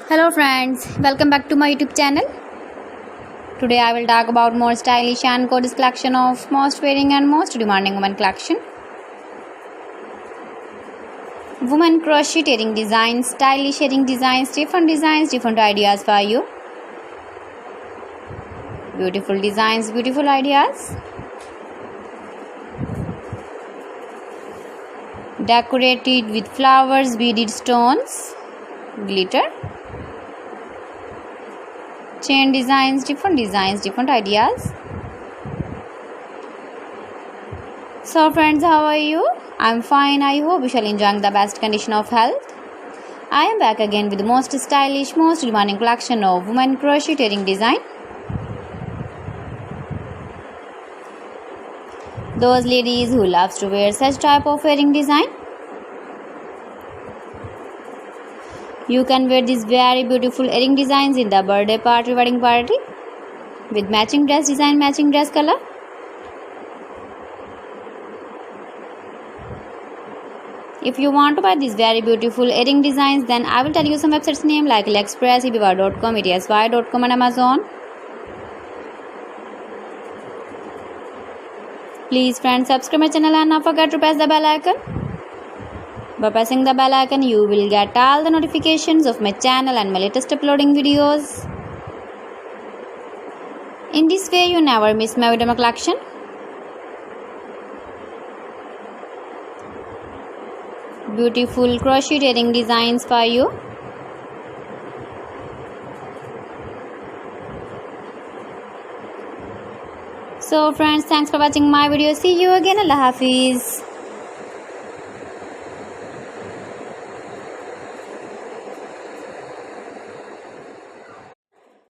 Hello friends, welcome back to my YouTube channel. Today I will talk about more stylish and gorgeous collection of most wearing and most demanding women collection. Women crocheting designs, stylish earring designs, different ideas for you. Beautiful designs, beautiful ideas. Decorated with flowers, beaded stones, glitter. Chain designs, different ideas. So friends, how are you? I'm fine. I hope you shall enjoy the best condition of health. I am back again with the most stylish, most demanding collection of women crocheting design. Those ladies who loves to wear such type of earring design. You can wear these very beautiful earring designs in the birthday party, wedding party with matching dress design, matching dress color. If you want to buy these very beautiful earring designs, then I will tell you some websites name like AliExpress, eBay.com, ETSY.com and Amazon. Please friends, subscribe my channel and not forget to press the bell icon. By pressing the bell icon, you will get all the notifications of my channel and my latest uploading videos. In this way, you never miss my video collection. Beautiful crochet earring designs for you. So friends, thanks for watching my video. See you again. Allah Hafiz.